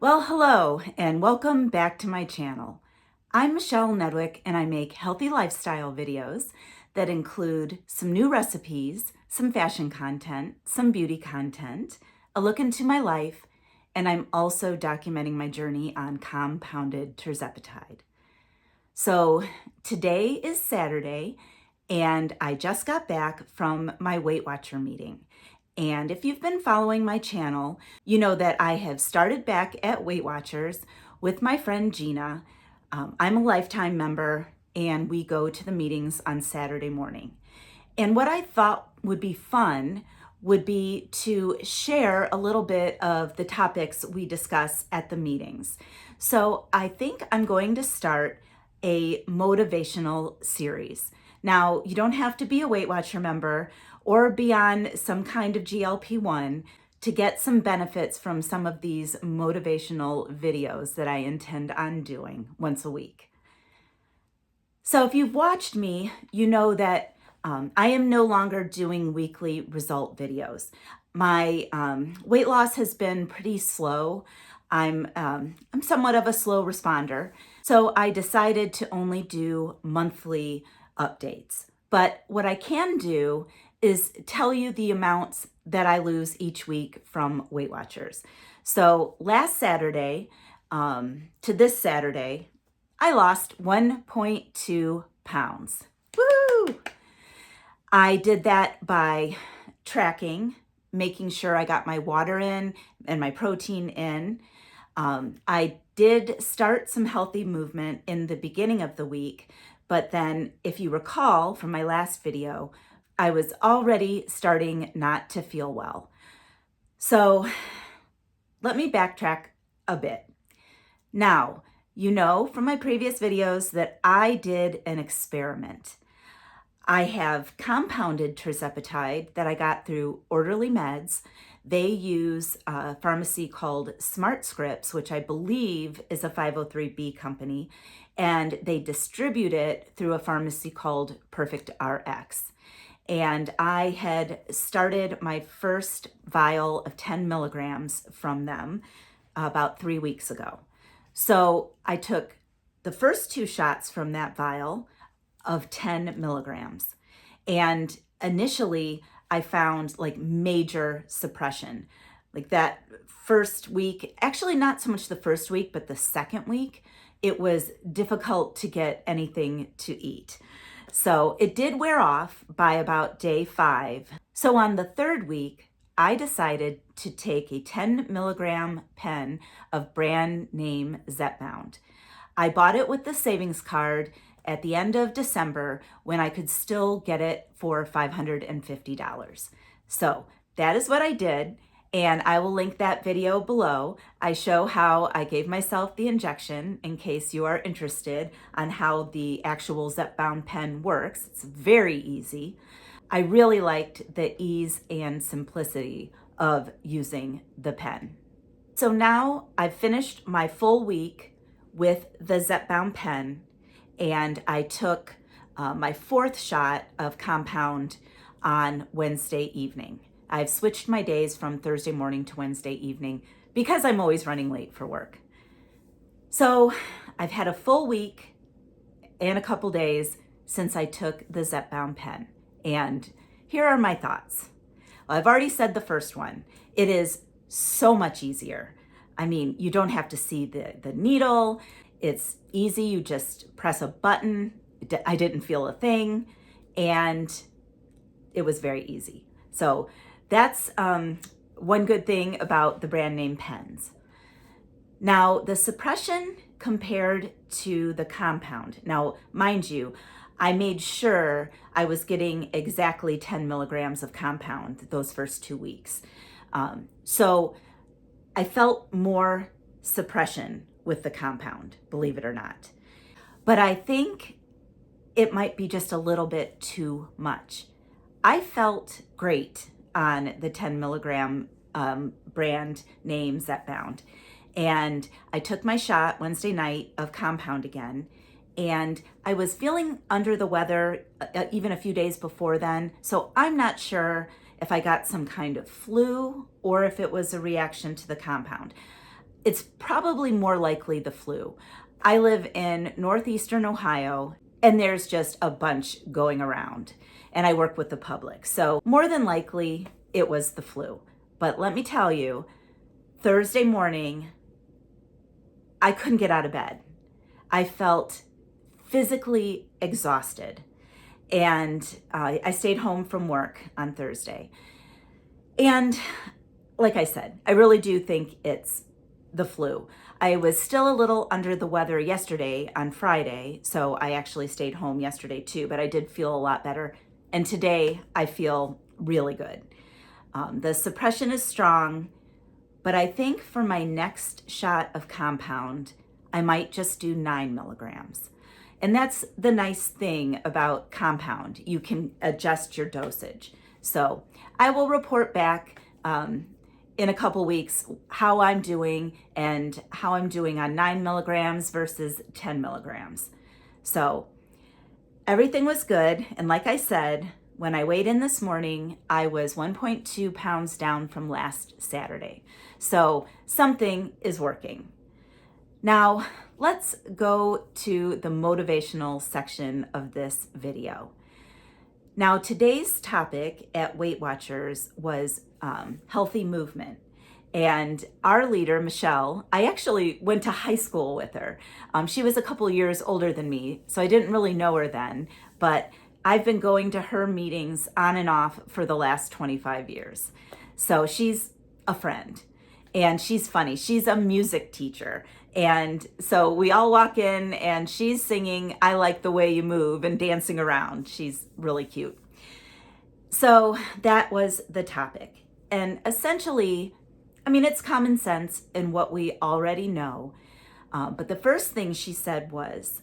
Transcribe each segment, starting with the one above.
Well, hello and welcome back to my channel. I'm Michelle Nedwick and I make healthy lifestyle videos that include some new recipes, some fashion content, some beauty content, a look into my life, and I'm also documenting my journey on compounded tirzepatide. So today is Saturday and I just got back from my Weight Watcher meeting. And if you've been following my channel, you know that I have started back at Weight Watchers with my friend Gina. I'm a lifetime member and we go to the meetings on Saturday morning. And what I thought would be fun would be to share a little bit of the topics we discuss at the meetings. So I think I'm going to start a motivational series. Now, you don't have to be a Weight Watcher member or be on some kind of GLP-1 to get some benefits from some of these motivational videos that I intend on doing once a week. So if you've watched me, you know that I am no longer doing weekly result videos. My weight loss has been pretty slow. I'm somewhat of a slow responder, so I decided to only do monthly updates. But what I can do is tell you the amounts that I lose each week from Weight Watchers. So last Saturday to this Saturday, I lost 1.2 pounds. Woo! I did that by tracking, making sure I got my water in and my protein in. I did start some healthy movement in the beginning of the week, but then if you recall from my last video, I was already starting not to feel well. So let me backtrack a bit. Now, you know from my previous videos that I did an experiment. I have compounded tirzepatide that I got through Orderly Meds. They use a pharmacy called Smart Scripts, which I believe is a 503B company, and they distribute it through a pharmacy called Perfect RX. And I had started my first vial of 10 milligrams from them about 3 weeks ago. So I took the first 2 shots from that vial of 10 milligrams. And initially I found like major suppression. Like that first week, actually not so much the first week, but the second week, it was difficult to get anything to eat. So it did wear off by about day 5. So on the 3rd week, I decided to take a 10 milligram pen of brand name Zepbound. I bought it with the savings card at the end of December when I could still get it for $550. So that is what I did, and I will link that video below. I show how I gave myself the injection in case you are interested on how the actual Zepbound pen works. It's very easy. I really liked the ease and simplicity of using the pen. So now I've finished my full week with the Zepbound pen, and I took my 4th shot of compound on Wednesday evening. I've switched my days from Thursday morning to Wednesday evening because I'm always running late for work. So I've had a full week and a couple days since I took the Zepbound pen. And here are my thoughts. Well, I've already said the first one. It is so much easier. I mean, you don't have to see the needle. It's easy. You just press a button. I didn't feel a thing, and it was very easy. So that's one good thing about the brand name pens. Now, the suppression compared to the compound. Now, mind you, I made sure I was getting exactly 10 milligrams of compound those first 2 weeks. So I felt more suppression with the compound, believe it or not. But I think it might be just a little bit too much. I felt great on the 10 milligram brand name Zepbound. And I took my shot Wednesday night of compound again. And I was feeling under the weather even a few days before then. So I'm not sure if I got some kind of flu or if it was a reaction to the compound. it's probably more likely the flu. I live in northeastern Ohio, and there's just a bunch going around, and I work with the public. So more than likely, it was the flu. But let me tell you, Thursday morning, I couldn't get out of bed. I felt physically exhausted, and I stayed home from work on Thursday. And like I said, I really do think it's the flu. I was still a little under the weather yesterday on Friday, so I actually stayed home yesterday too, but I did feel a lot better. And today I feel really good. The suppression is strong, but I think for my next shot of compound, I might just do 9 milligrams. And that's the nice thing about compound. You can adjust your dosage. So I will report back in a couple weeks how I'm doing and how I'm doing on 9 milligrams versus 10 milligrams. So everything was good. And like I said, when I weighed in this morning, I was 1.2 pounds down from last Saturday. So something is working. Now, let's go to the motivational section of this video. Now, today's topic at Weight Watchers was healthy movement. And our leader, Michelle, I actually went to high school with her. She was a couple years older than me, so I didn't really know her then, but I've been going to her meetings on and off for the last 25 years. So she's a friend, and she's funny. She's a music teacher. And so we all walk in and she's singing "I Like the Way You Move" and dancing around. She's really cute. So that was the topic. And essentially, I mean, it's common sense in what we already know. But the first thing she said was,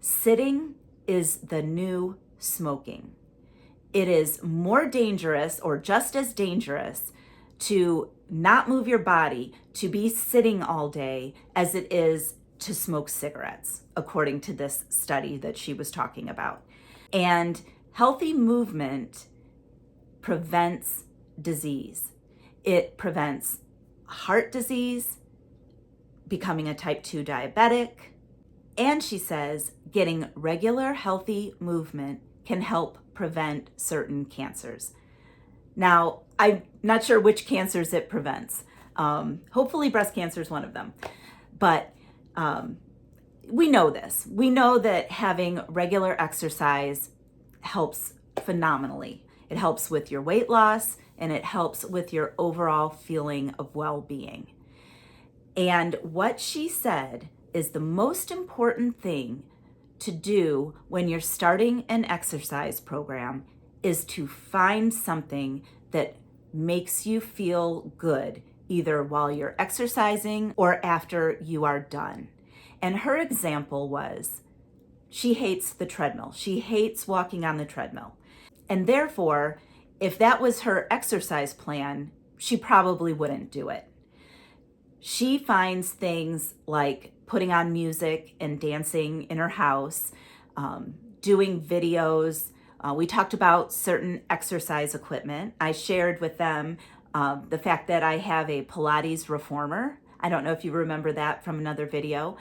sitting is the new smoking. It is more dangerous, or just as dangerous, to not move your body, to be sitting all day, as it is to smoke cigarettes, according to this study that she was talking about. And healthy movement prevents disease. It prevents heart disease, becoming a type 2 diabetic, and she says getting regular healthy movement can help prevent certain cancers. Now, I'm not sure which cancers it prevents. Hopefully breast cancer is one of them. But we know this. We know that having regular exercise helps phenomenally. It helps with your weight loss, and it helps with your overall feeling of well-being. And what she said is the most important thing to do when you're starting an exercise program is to find something that makes you feel good, either while you're exercising or after you are done. And her example was, she hates the treadmill. She hates walking on the treadmill. And therefore, if that was her exercise plan, she probably wouldn't do it. She finds things like putting on music and dancing in her house, doing videos. We talked about certain exercise equipment. I shared with them the fact that I have a Pilates reformer. I don't know if you remember that from another video.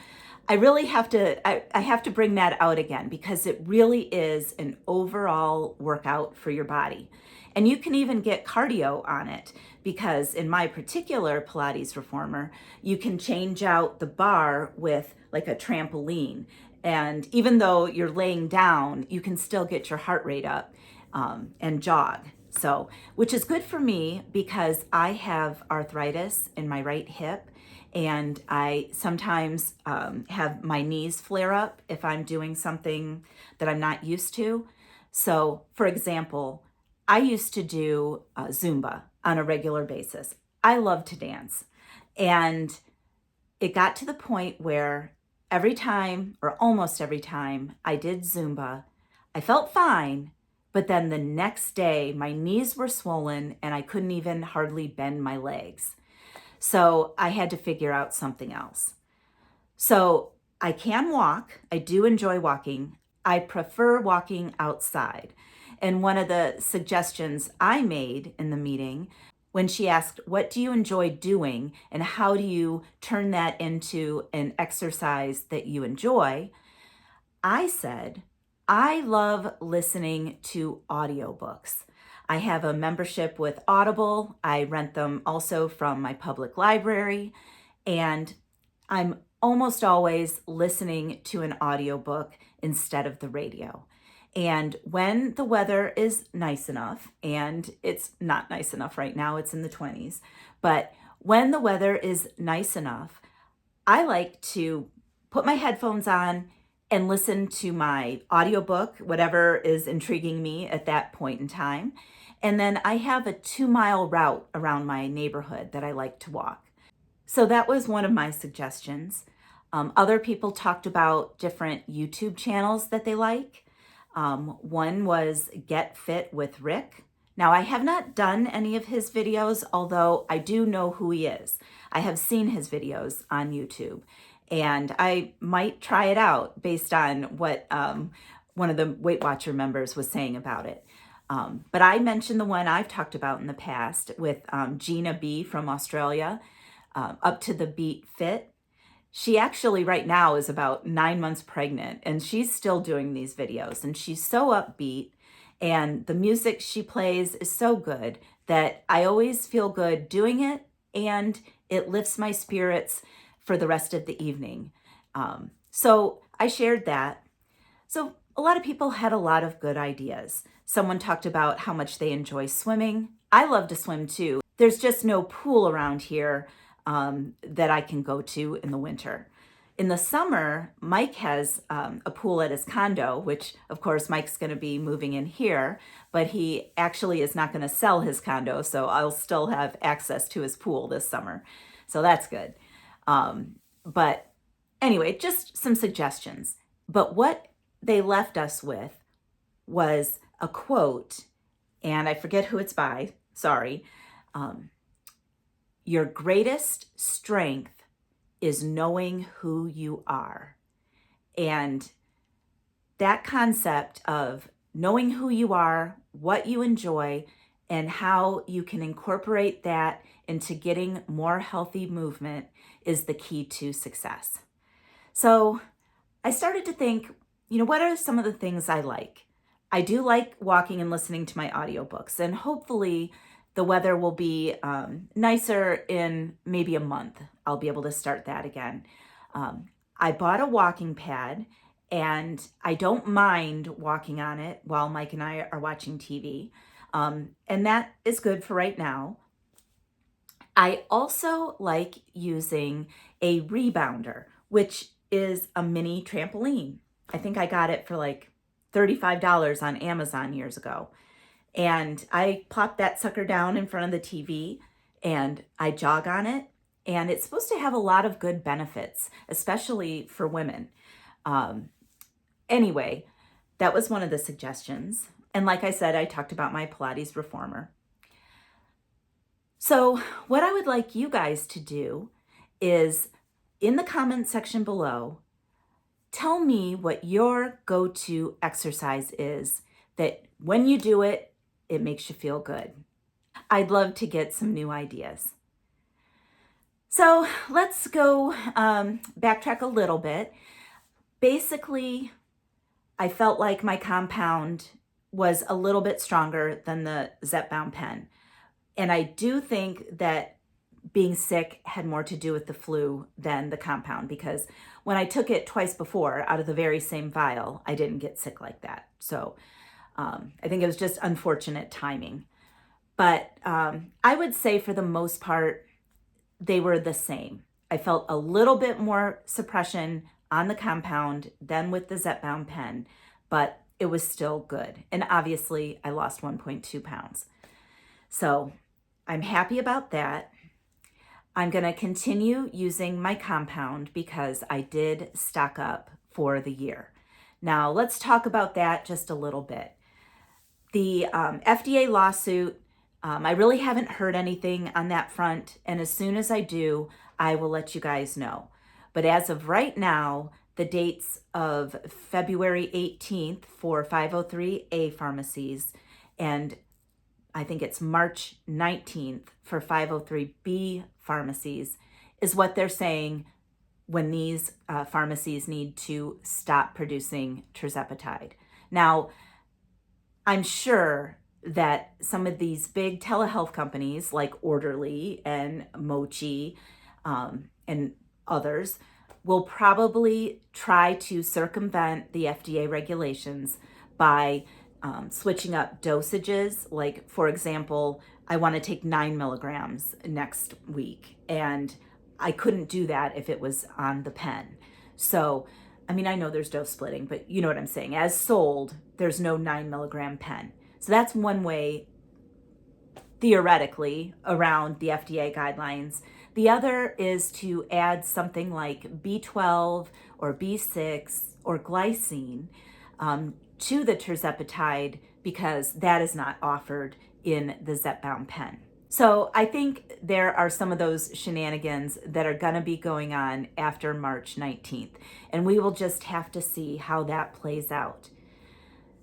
I really have to, I have to bring that out again, because it really is an overall workout for your body. And you can even get cardio on it, because in my particular Pilates reformer, you can change out the bar with like a trampoline. And even though you're laying down, you can still get your heart rate up and jog. So, which is good for me because I have arthritis in my right hip, and I sometimes have my knees flare up if I'm doing something that I'm not used to. So, for example, I used to do Zumba on a regular basis. I love to dance. And it got to the point where every time, or almost every time, I did Zumba, I felt fine, but then the next day my knees were swollen and I couldn't even hardly bend my legs. So I had to figure out something else. So I can walk. I do enjoy walking. I prefer walking outside. And one of the suggestions I made in the meeting when she asked, what do you enjoy doing and how do you turn that into an exercise that you enjoy? I said, I love listening to audiobooks. I have a membership with Audible. I rent them also from my public library, and I'm almost always listening to an audiobook instead of the radio. And when the weather is nice enough, and it's not nice enough right now, it's in the 20s, but when the weather is nice enough, I like to put my headphones on and listen to my audiobook, whatever is intriguing me at that point in time. And then I have a 2-mile route around my neighborhood that I like to walk. So that was one of my suggestions. Other people talked about different YouTube channels that they like. One was Get Fit with Rick. Now, I have not done any of his videos, although I do know who he is. I have seen his videos on YouTube, and I might try it out based on what one of the Weight Watcher members was saying about it. But I mentioned the one I've talked about in the past with Gina B from Australia, Up to the Beat Fit. She actually right now is about 9 months pregnant, and she's still doing these videos, and she's so upbeat, and the music she plays is so good that I always feel good doing it, and it lifts my spirits for the rest of the evening. So I shared that. So a lot of people had a lot of good ideas. Someone talked about how much they enjoy swimming. I love to swim too. There's just no pool around here that I can go to in the winter. In the summer, Mike has a pool at his condo, which of course Mike's going to be moving in here, but he actually is not going to sell his condo, so I'll still have access to his pool this summer. So that's good. But anyway, just some suggestions. But what they left us with was a quote, and I forget who it's by, sorry. Your greatest strength is knowing who you are. And that concept of knowing who you are, what you enjoy, and how you can incorporate that into getting more healthy movement is the key to success. So I started to think, what are some of the things I like? I do like walking and listening to my audiobooks, and hopefully the weather will be nicer in maybe a month. I'll be able to start that again. I bought a walking pad, and I don't mind walking on it while Mike and I are watching TV. And that is good for right now. I also like using a rebounder, which is a mini trampoline. I think I got it for like $35 on Amazon years ago. And I plop that sucker down in front of the TV and I jog on it. And it's supposed to have a lot of good benefits, especially for women. Anyway, that was one of the suggestions. And like I said, I talked about my Pilates reformer. So what I would like you guys to do is in the comment section below, tell me what your go-to exercise is that when you do it, it makes you feel good. I'd love to get some new ideas. So let's go backtrack a little bit. Basically, I felt like my compound was a little bit stronger than the Zepbound pen. And I do think that being sick had more to do with the flu than the compound, because when I took it twice before out of the very same vial, I didn't get sick like that. So I think it was just unfortunate timing. But I would say for the most part, they were the same. I felt a little bit more suppression on the compound than with the Zepbound pen, but it was still good. And obviously I lost 1.2 pounds. So I'm happy about that. I'm going to continue using my compound because I did stock up for the year. Now let's talk about that just a little bit. The FDA lawsuit, I really haven't heard anything on that front. And as soon as I do, I will let you guys know. But as of right now, the dates of February 18th for 503A pharmacies and I think it's March 19th for 503B pharmacies, is what they're saying when these pharmacies need to stop producing tirzepatide. Now, I'm sure that some of these big telehealth companies like Orderly and Mochi and others will probably try to circumvent the FDA regulations by switching up dosages. Like, for example, I want to take 9 milligrams next week, and I couldn't do that if it was on the pen. So, I mean, I know there's dose splitting, but you know what I'm saying. As sold, there's no 9 milligram pen. So that's one way, theoretically, around the FDA guidelines. The other is to add something like B12 or B6 or glycine to the tirzepatide, because that is not offered in the Zepbound pen. So I think there are some of those shenanigans that are going to be going on after March 19th, and we will just have to see how that plays out.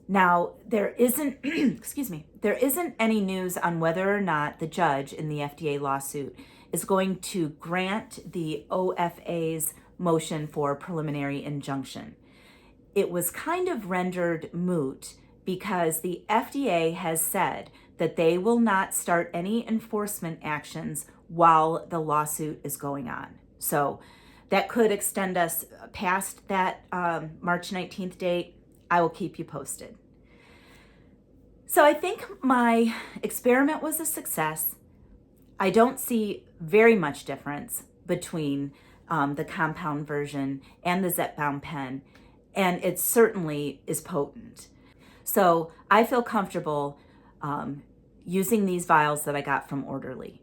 Now, there isn't, excuse me, there isn't any news on whether or not the judge in the FDA lawsuit is going to grant the OFA's motion for preliminary injunction. It was kind of rendered moot because the FDA has said that they will not start any enforcement actions while the lawsuit is going on. So that could extend us past that March 19th date. I will keep you posted. So I think my experiment was a success. I don't see very much difference between the compound version and the Zepbound pen, and it certainly is potent. So I feel comfortable using these vials that I got from Orderly.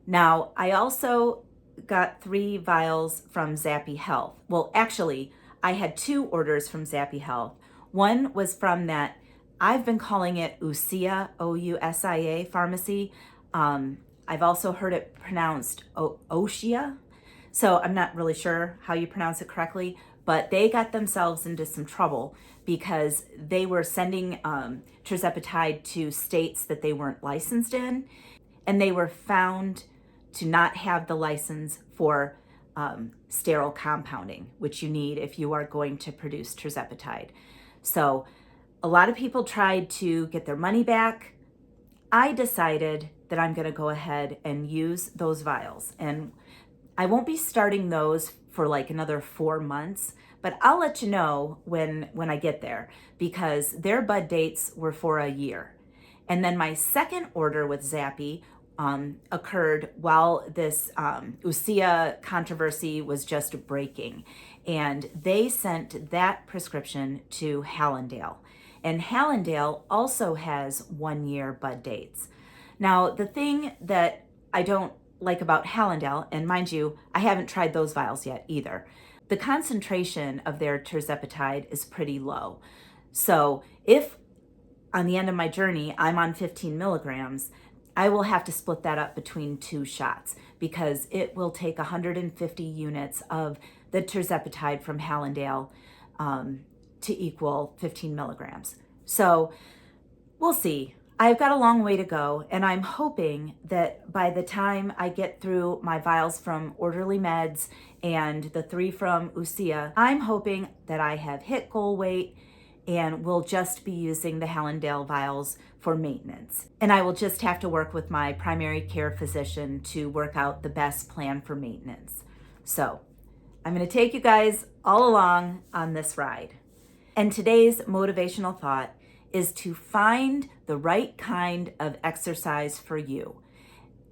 Now, I also got 3 vials from Zappy Health. Well, actually, I had 2 orders from Zappy Health. One was from that, I've been calling it Ousia, O-U-S-I-A pharmacy. I've also heard it pronounced Oshia. So I'm not really sure how you pronounce it correctly, but they got themselves into some trouble because they were sending tirzepatide to states that they weren't licensed in, and they were found to not have the license for sterile compounding, which you need if you are going to produce tirzepatide. So a lot of people tried to get their money back. I decided that I'm going to go ahead and use those vials, and I won't be starting those for like another 4 months, but I'll let you know when I get there, because their bud dates were for a year. And then my second order with Zappy occurred while this Ousia controversy was just breaking, and they sent that prescription to Hallandale. And Hallandale also has 1 year bud dates. Now, the thing that I don't like about Hallandale, and mind you, I haven't tried those vials yet either, the concentration of their tirzepatide is pretty low. So if on the end of my journey I'm on 15 milligrams, I will have to split that up between 2 shots, because it will take 150 units of the tirzepatide from Hallandale to equal 15 milligrams. So we'll see. I've got a long way to go, and I'm hoping that by the time I get through my vials from Orderly Meds and the 3 from Ousia, I'm hoping that I have hit goal weight and will just be using the Hallandale vials for maintenance. And I will just have to work with my primary care physician to work out the best plan for maintenance. So I'm going to take you guys all along on this ride. And today's motivational thought is to find the right kind of exercise for you.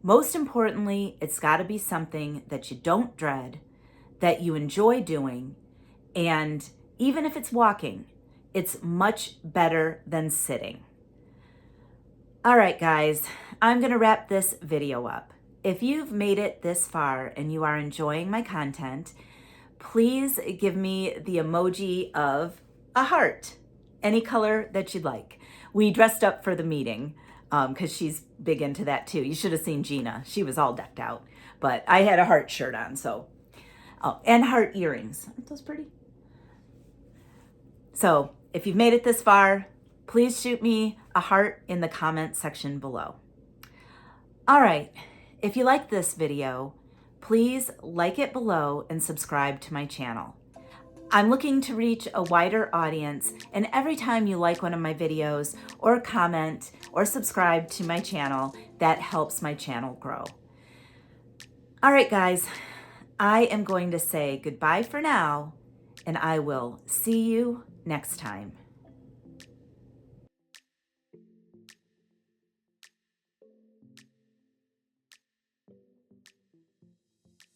Most importantly, it's got to be something that you don't dread, that you enjoy doing, and even if it's walking, it's much better than sitting. All right, guys, I'm going to wrap this video up. If you've made it this far and you are enjoying my content, please give me the emoji of a heart, any color that you'd like. We dressed up for the meeting because she's big into that too. You should have seen Gina. She was all decked out, but I had a heart shirt on, so. Oh, and heart earrings. Aren't those pretty? So if you've made it this far, please shoot me a heart in the comment section below. All right, if you like this video, please like it below and subscribe to my channel. I'm looking to reach a wider audience, and every time you like one of my videos or comment or subscribe to my channel, that helps my channel grow. All right, guys, I am going to say goodbye for now, and I will see you next time.